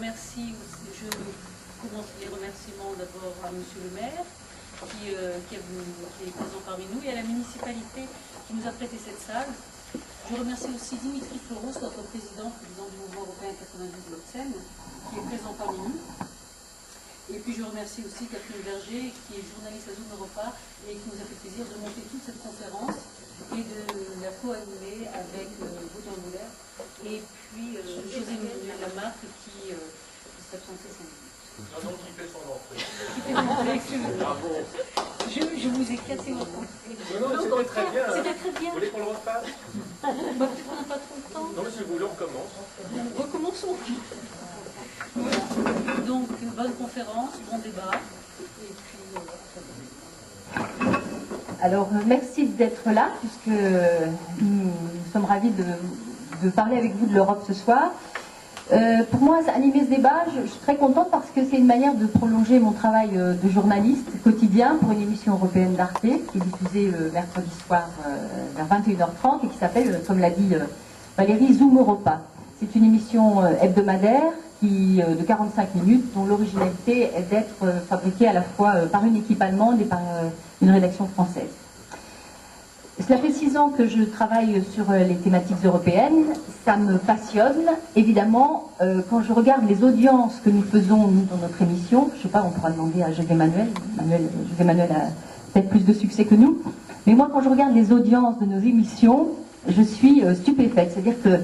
remercie, je commence les remerciements d'abord à Monsieur le maire, qui est présent parmi nous, et à la municipalité qui nous a prêté cette salle. Je remercie aussi Dimitri Floros, notre président du mouvement européen 92 de l'Auxerre, qui est présent parmi nous. Et puis je remercie aussi Catherine Berger, qui est journaliste à Zoom Europa, et qui nous a fait plaisir de monter toute cette conférence et de la co-animer avec Baudouin Boulard. Et puis José Manuel Lamarck, qui s'est absenté 5 minutes. Non, qui fait son entrée. Qui fait son entrée, excusez-moi. Je vous ai cassé votre entrée. Non, c'était très bien. C'était très bien. Vous voulez qu'on le refasse? Peut-être qu'on n'a pas trop de temps. Non, mais si vous voulez, on recommence. Recommençons. Voilà. Donc, une bonne conférence, bon débat. Et puis, alors, merci d'être là, puisque nous sommes ravis de parler avec vous de l'Europe ce soir. Pour moi, animer ce débat, je suis très contente parce que c'est une manière de prolonger mon travail de journaliste quotidien pour une émission européenne d'Arte qui est diffusée mercredi soir vers 21h30 et qui s'appelle, comme l'a dit Valérie, Zoom Europa. C'est une émission hebdomadaire de 45 minutes dont l'originalité est d'être fabriquée à la fois par une équipe allemande et par une rédaction française. Cela fait 6 ans que je travaille sur les thématiques européennes. Ça me passionne. Évidemment, quand je regarde les audiences que nous faisons, nous, dans notre émission, je ne sais pas, on pourra demander à José Manuel. José Manuel a peut-être plus de succès que nous. Mais moi, quand je regarde les audiences de nos émissions, je suis stupéfaite. C'est-à-dire que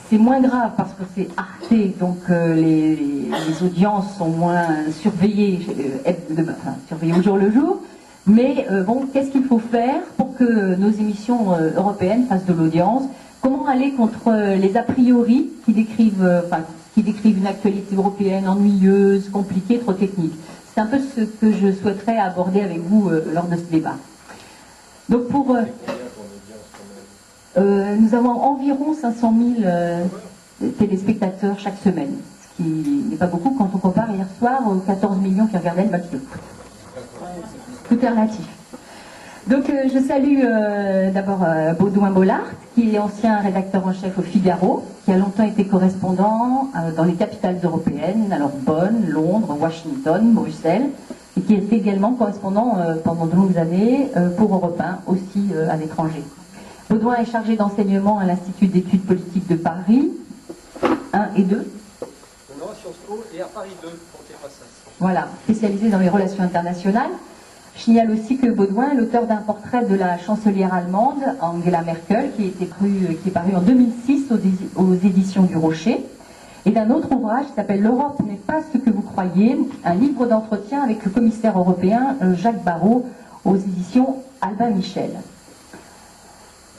c'est moins grave parce que c'est Arte, donc les audiences sont moins surveillées, surveillées au jour le jour. Mais bon, qu'est-ce qu'il faut faire pour que nos émissions européennes fassent de l'audience? Comment aller contre les a priori qui décrivent une actualité européenne ennuyeuse, compliquée, trop technique? C'est un peu ce que je souhaiterais aborder avec vous lors de ce débat. Donc nous avons environ 500 000 téléspectateurs chaque semaine, ce qui n'est pas beaucoup quand on compare hier soir aux 14 millions qui regardaient le match de foot. Tout est relatif. Donc je salue d'abord Baudouin Bollard, qui est ancien rédacteur en chef au Figaro, qui a longtemps été correspondant dans les capitales européennes, alors Bonn, Londres, Washington, Bruxelles, et qui est également correspondant pendant de longues années pour Europe 1, aussi à l'étranger. Baudouin est chargé d'enseignement à l'Institut d'études politiques de Paris 1 et 2. Non, à Sciences Po et à Paris 2 pour tes passages. Voilà, spécialisé dans les relations internationales. Je signale aussi que Baudouin est l'auteur d'un portrait de la chancelière allemande, Angela Merkel, qui est paru en 2006 aux éditions du Rocher, et d'un autre ouvrage qui s'appelle « L'Europe n'est pas ce que vous croyez », un livre d'entretien avec le commissaire européen Jacques Barrot aux éditions Albin Michel.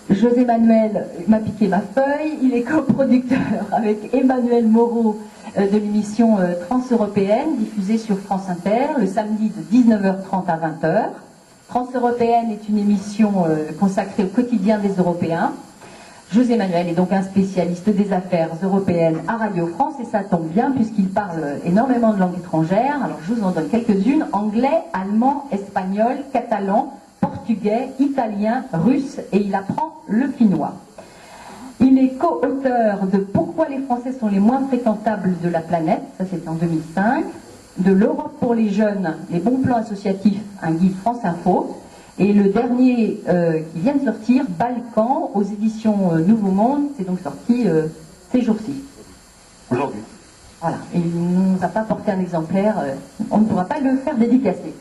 José Manuel m'a piqué ma feuille, il est coproducteur avec Emmanuel Moreau de l'émission Transeuropéenne, diffusée sur France Inter, le samedi de 19h30 à 20h. Transeuropéenne est une émission consacrée au quotidien des Européens. José Manuel est donc un spécialiste des affaires européennes à Radio France, et ça tombe bien puisqu'il parle énormément de langues étrangères. Alors je vous en donne quelques-unes: anglais, allemand, espagnol, catalan, portugais, italien, russe, et il apprend le finnois. Il est co-auteur de Pourquoi les Français sont les moins fréquentables de la planète, ça c'était en 2005, de L'Europe pour les jeunes, les bons plans associatifs, un guide France Info, et le dernier qui vient de sortir, Balkan, aux éditions Nouveau Monde, c'est donc sorti ces jours-ci. Aujourd'hui. Voilà, et il ne nous a pas apporté un exemplaire, on ne pourra pas le faire dédicacer.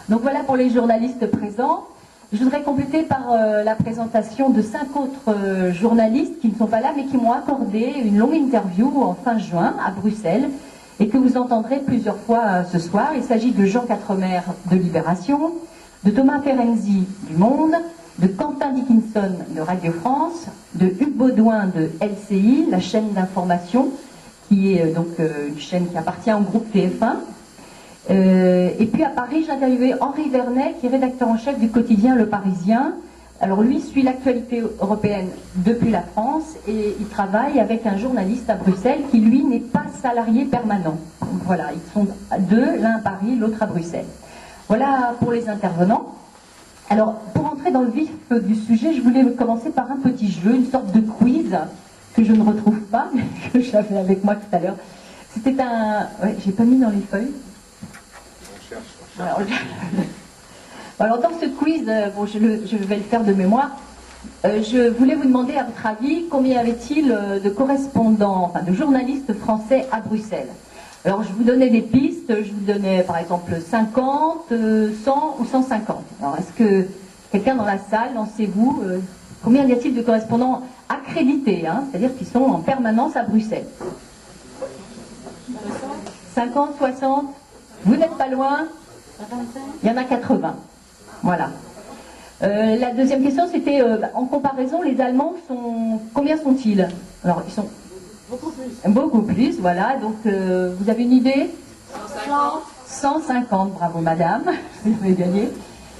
Donc voilà pour les journalistes présents. Je voudrais compléter par la présentation de 5 autres journalistes qui ne sont pas là, mais qui m'ont accordé une longue interview en fin juin à Bruxelles et que vous entendrez plusieurs fois ce soir. Il s'agit de Jean Quatremer de Libération, de Thomas Ferenczi du Monde, de Quentin Dickinson de Radio France, de Hugues Baudouin de LCI, la chaîne d'information, qui est donc une chaîne qui appartient au groupe TF1. Et puis à Paris, j'ai interviewé Henri Vernet, qui est rédacteur en chef du quotidien Le Parisien. Alors lui suit l'actualité européenne depuis la France et il travaille avec un journaliste à Bruxelles qui lui n'est pas salarié permanent. Donc, voilà, ils sont deux, l'un à Paris, l'autre à Bruxelles. Voilà pour les intervenants. Alors pour entrer dans le vif du sujet, je voulais commencer par un petit jeu, une sorte de quiz que je ne retrouve pas, mais que j'avais avec moi tout à l'heure. C'était un... Ouais, j'ai pas mis dans les feuilles. On cherche. Alors dans ce quiz, bon, je vais le faire de mémoire. Je voulais vous demander, à votre avis, combien y avait-il de correspondants, enfin de journalistes français à Bruxelles? Alors je vous donnais des pistes, je vous donnais par exemple 50, 100 ou 150. Alors est-ce que quelqu'un dans la salle, lancez-vous, combien y a-t-il de correspondants accrédités, hein, c'est-à-dire qui sont en permanence à Bruxelles? 50, 60? Vous n'êtes pas loin? Il y en a 80. Voilà. La deuxième question, c'était en comparaison, les Allemands sont... Combien sont-ils? Alors, ils sont... Beaucoup plus. Beaucoup plus, voilà. Donc, vous avez une idée? 150. 150, bravo madame. Vous avez gagné.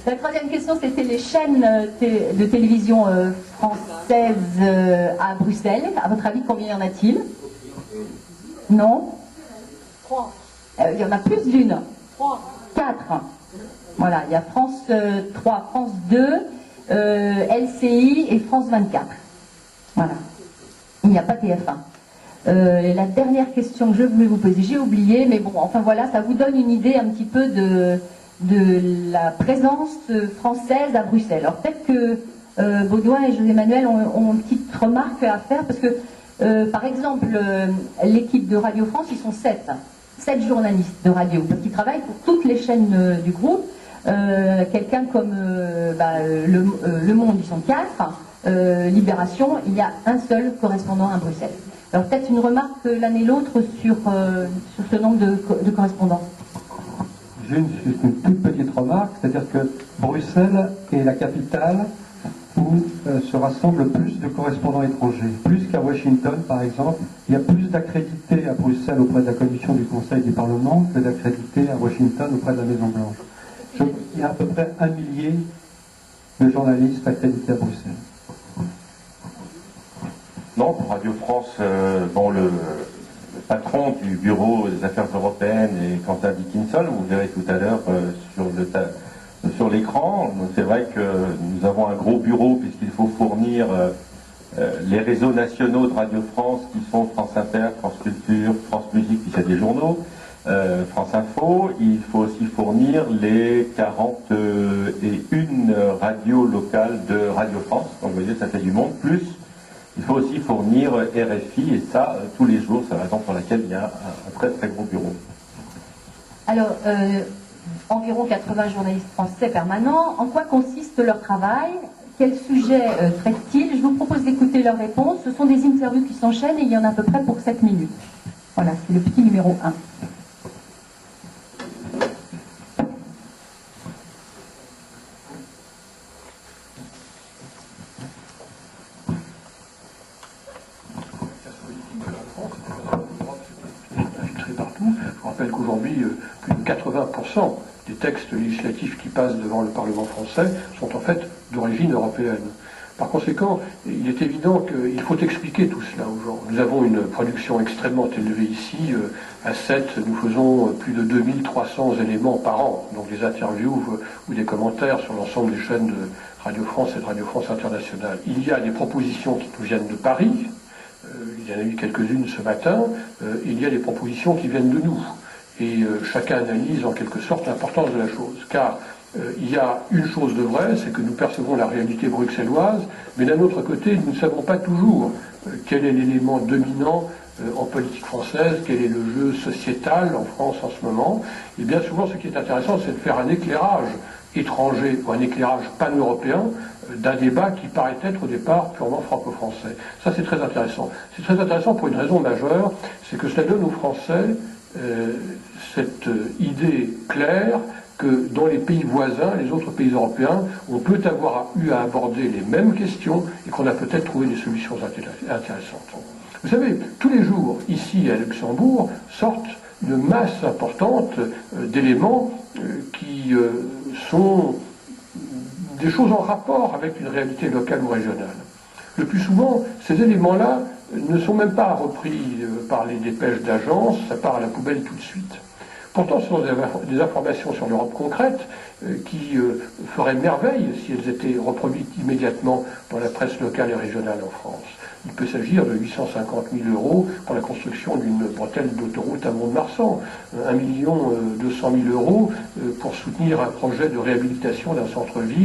La troisième question, c'était les chaînes de télévision françaises à Bruxelles. À votre avis, combien y en a-t-il? Non? 3. Il y en a plus d'une. 3. 4. Voilà, il y a France 3, France 2, LCI et France 24. Voilà. Il n'y a pas TF1. Et la dernière question que je voulais vous poser, j'ai oublié, mais bon, enfin voilà, ça vous donne une idée un petit peu de la présence française à Bruxelles. Alors peut-être que Baudouin et José-Manuel ont une petite remarque à faire, parce que, par exemple, l'équipe de Radio France, ils sont 7 journalistes de radio, parce qu'ils travaillent pour toutes les chaînes du groupe. Quelqu'un comme Le Monde, ils sont 4. Libération, il y a un seul correspondant à Bruxelles. Alors peut-être une remarque l'un et l'autre sur ce nombre de correspondants. J'ai une toute petite remarque, c'est-à-dire que Bruxelles est la capitale où se rassemblent plus de correspondants étrangers. Plus qu'à Washington, par exemple, il y a plus d'accrédités à Bruxelles auprès de la Commission du Conseil du Parlement que d'accrédités à Washington auprès de la Maison-Blanche. Il y a à peu près 1 millier de journalistes accrédités à Bruxelles. Non, pour Radio France, le patron du bureau des affaires européennes est Quentin Dickinson, vous verrez tout à l'heure sur l'écran. C'est vrai que nous avons un gros bureau puisqu'il faut fournir les réseaux nationaux de Radio France qui sont France Inter, France Culture, France Musique, puis il y a des journaux, France Info. Il faut aussi fournir les 41 radios locales de Radio France. Donc vous voyez, ça fait du monde. Plus, il faut aussi fournir RFI, et ça, tous les jours. C'est la raison pour laquelle il y a un très très gros bureau. Alors, environ 80 journalistes français permanents. En quoi consiste leur travail? Quel sujet traitent-ils? Je vous propose d'écouter leurs réponses. Ce sont des interviews qui s'enchaînent et il y en a à peu près pour 7 minutes. Voilà, c'est le petit numéro 1. Je rappelle qu'aujourd'hui, plus de 80% des textes législatifs qui passent devant le Parlement français sont en fait d'origine européenne. Par conséquent, il est évident qu'il faut expliquer tout cela aux gens. Nous avons une production extrêmement élevée ici. À 7, nous faisons plus de 2300 éléments par an, donc des interviews ou des commentaires sur l'ensemble des chaînes de Radio France et de Radio France Internationale. Il y a des propositions qui nous viennent de Paris. Il y en a eu quelques-unes ce matin. Il y a des propositions qui viennent de nous. Et chacun analyse en quelque sorte l'importance de la chose. Car il y a une chose de vrai, c'est que nous percevons la réalité bruxelloise, mais d'un autre côté, nous ne savons pas toujours quel est l'élément dominant en politique française, quel est le jeu sociétal en France en ce moment. Et bien souvent, ce qui est intéressant, c'est de faire un éclairage étranger ou un éclairage pan-européen d'un débat qui paraît être au départ purement franco-français. Ça, c'est très intéressant. C'est très intéressant pour une raison majeure, c'est que cela donne aux Français cette idée claire que dans les pays voisins, les autres pays européens, on peut avoir eu à aborder les mêmes questions et qu'on a peut-être trouvé des solutions intéressantes. Vous savez, tous les jours, ici à Luxembourg, sortent une masse importante d'éléments qui sont des choses en rapport avec une réalité locale ou régionale. Le plus souvent, ces éléments-là ne sont même pas repris par les dépêches d'agence, ça part à la poubelle tout de suite. Pourtant, ce sont des informations sur l'Europe concrète qui feraient merveille si elles étaient reproduites immédiatement dans la presse locale et régionale en France. il peut s'agir de 850 000 euros pour la construction d'une bretelle d'autoroute à Mont-de-Marsan, 1 200 000 euros pour soutenir un projet de réhabilitation d'un centre-ville.